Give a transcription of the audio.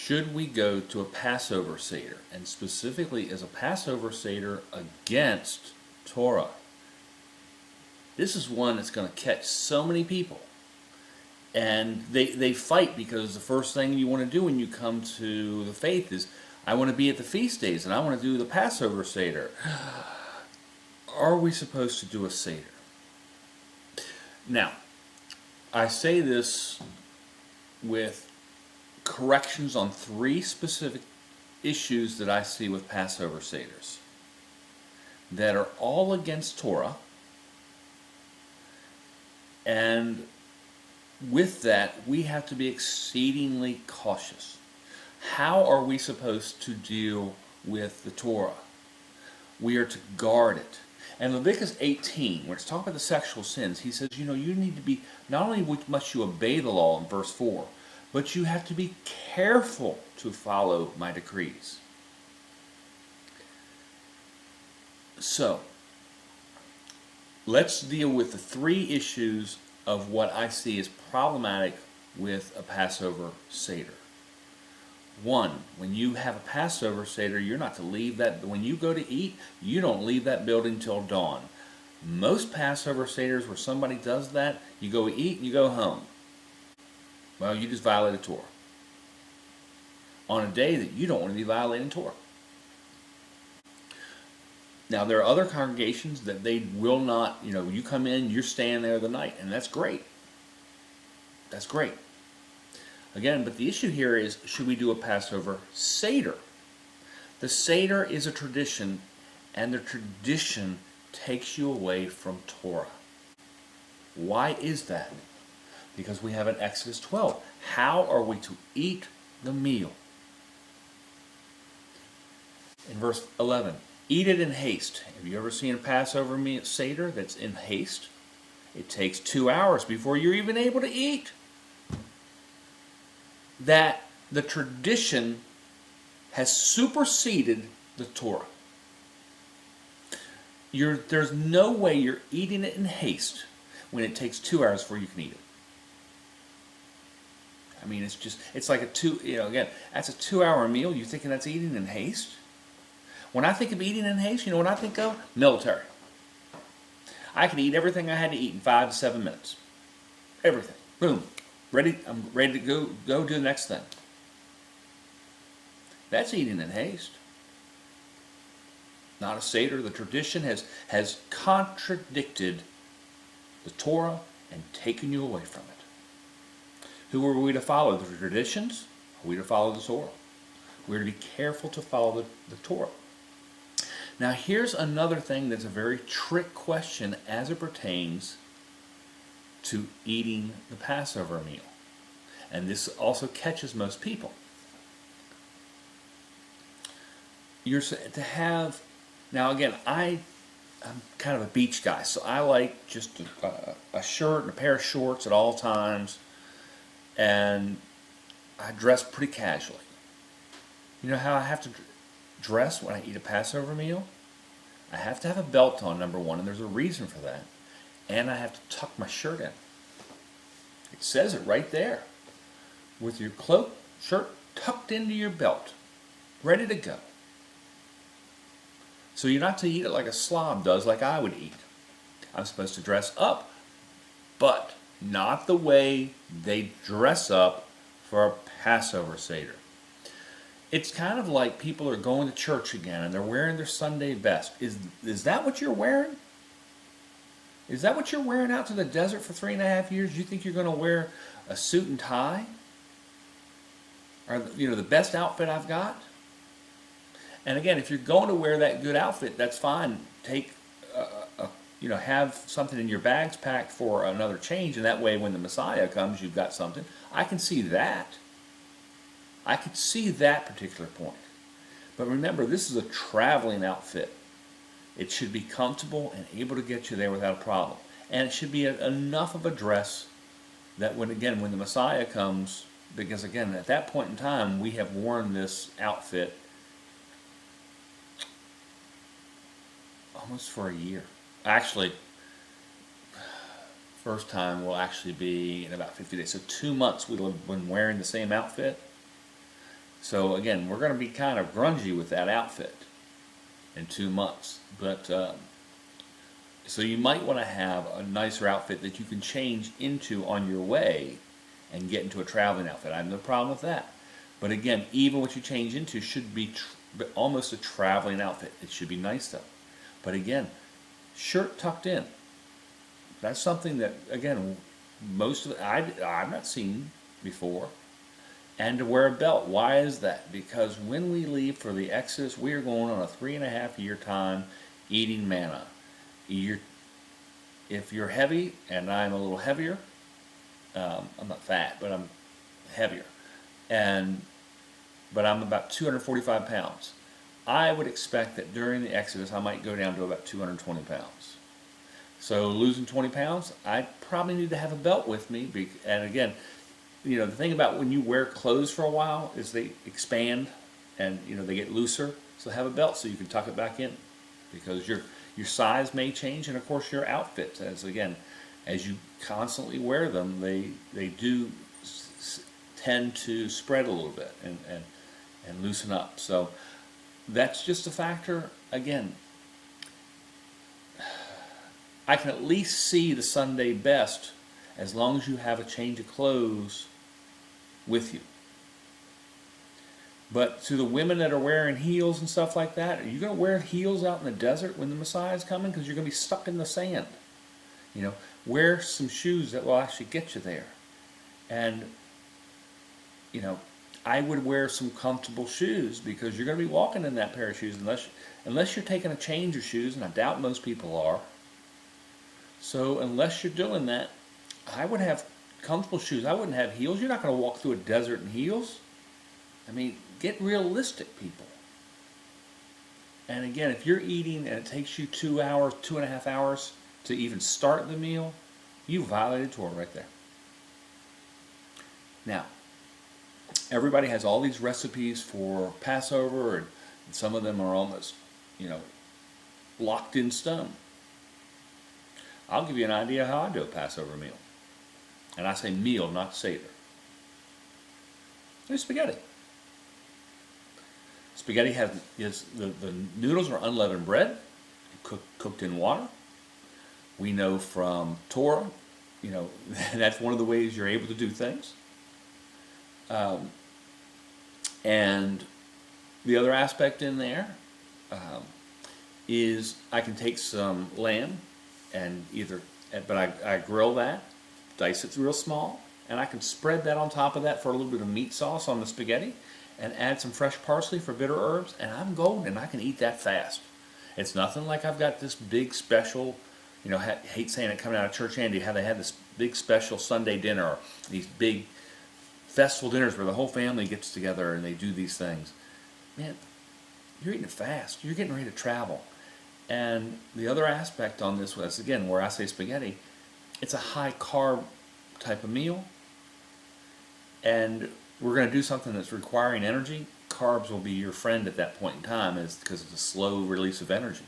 should we go to a Passover Seder? And specifically, is a Passover Seder against Torah? This is one that's going to catch so many people. And they fight because the first thing you want to do when you come to the faith is, I want to be at the feast days and I want to do the Passover Seder. Are we supposed to do a Seder? Now, I say this with corrections on 3 specific issues that I see with Passover Seders that are all against Torah, and with that we have to be exceedingly cautious. How are we supposed to deal with the Torah? We are to guard it. And Leviticus 18, where it's talking about the sexual sins, he says, you need to be, not only must you obey the law in verse 4, but you have to be careful to follow my decrees. So, let's deal with the 3 issues of what I see as problematic with a Passover Seder. 1, when you have a Passover Seder, you're not to leave that, when you go to eat, you don't leave that building till dawn. Most Passover Seders where somebody does that, you go eat and you go home. Well, you just violated Torah. On a day that you don't want to be violating Torah. Now, there are other congregations that they will not, you come in, you're staying there the night, and that's great. That's great. Again, but the issue here is, should we do a Passover Seder? The Seder is a tradition, and the tradition takes you away from Torah. Why is that? Because we have in Exodus 12. How are we to eat the meal? In verse 11, eat it in haste. Have you ever seen a Passover Seder that's in haste? It takes 2 hours before you're even able to eat. That the tradition has superseded the Torah. There's no way you're eating it in haste when it takes 2 hours before you can eat it. I mean, it's like again, that's a 2-hour meal. You thinking that's eating in haste? When I think of eating in haste, you know what I think of? Military. I can eat everything I had to eat in 5 to 7 minutes. Everything. Boom. I'm ready to go do the next thing. That's eating in haste. Not a Seder. The tradition has contradicted the Torah and taken you away from it. Who are we to follow? The traditions? Or are we to follow the Torah? We're to be careful to follow the Torah. Now here's another thing that's a very trick question as it pertains to eating the Passover meal. And this also catches most people. You're to have, now again, I'm kind of a beach guy, so I like just a shirt and a pair of shorts at all times, and I dress pretty casually. You know how I have to dress when I eat a Passover meal? I have to have a belt on, number 1, and there's a reason for that. And I have to tuck my shirt in. It says it right there. With your shirt tucked into your belt, ready to go. So you're not to eat it like a slob does, like I would eat. I'm supposed to dress up, but not the way they dress up for a Passover Seder. It's kind of like people are going to church again and they're wearing their Sunday best. Is that what you're wearing? Is that what you're wearing out to the desert for 3.5 years? You think you're going to wear a suit and tie? Or the best outfit I've got? And again, if you're going to wear that good outfit, that's fine. Take, have something in your bags packed for another change, and that way when the Messiah comes, you've got something. I can see that. I could see that particular point. But remember, this is a traveling outfit. It should be comfortable and able to get you there without a problem. And it should be enough of a dress that when the Messiah comes, because again, at that point in time, we have worn this outfit almost for a year. Actually, first time will actually be in about 50 days. So 2 months we'll have been wearing the same outfit. So again, we're going to be kind of grungy with that outfit in 2 months. But so you might want to have a nicer outfit that you can change into on your way and get into a traveling outfit. I have no problem with that. But again, even what you change into should be almost a traveling outfit. It should be nice though. But again, shirt tucked in. That's something that, again, most of it, I've not seen before. And to wear a belt. Why is that? Because when we leave for the Exodus, we are going on a 3.5-year time eating manna. If you're heavy, and I'm a little heavier, I'm not fat, but I'm heavier, but I'm about 245 pounds. I would expect that during the Exodus, I might go down to about 220 pounds. So losing 20 pounds, I probably need to have a belt with me. And again, the thing about when you wear clothes for a while is they expand and they get looser. So have a belt so you can tuck it back in, because your size may change, and of course your outfits. As you constantly wear them, they do tend to spread a little bit and loosen up. So that's just a factor. Again, I can at least see the Sunday best as long as you have a change of clothes with you. But to the women that are wearing heels and stuff like that, are you going to wear heels out in the desert when the Messiah is coming? Because you're going to be stuck in the sand. Wear some shoes that will actually get you there. And, I would wear some comfortable shoes, because you're going to be walking in that pair of shoes unless you're taking a change of shoes, and I doubt most people are. So unless you're doing that, I would have comfortable shoes. I wouldn't have heels. You're not going to walk through a desert in heels. I mean, get realistic, people. And again, if you're eating and it takes you 2 hours, 2.5 hours to even start the meal, you violated Torah right there. Now, everybody has all these recipes for Passover, and some of them are almost, locked in stone. I'll give you an idea how I do a Passover meal. And I say meal, not Seder. There's spaghetti. Spaghetti is the noodles are unleavened bread, cooked in water. We know from Torah, that's one of the ways you're able to do things. And the other aspect in there is I can take some lamb but I grill that, dice it real small, and I can spread that on top of that for a little bit of meat sauce on the spaghetti, and add some fresh parsley for bitter herbs, and I'm golden, and I can eat that fast. It's nothing like I've got this big special, hate saying it coming out of Church Andy, how they have this big special Sunday dinner, or these big festival dinners where the whole family gets together and they do these things. Man, you're eating it fast. You're getting ready to travel. And the other aspect on this was, again, where I say spaghetti, it's a high carb type of meal. And we're going to do something that's requiring energy. Carbs will be your friend at that point in time, because it's a slow release of energy.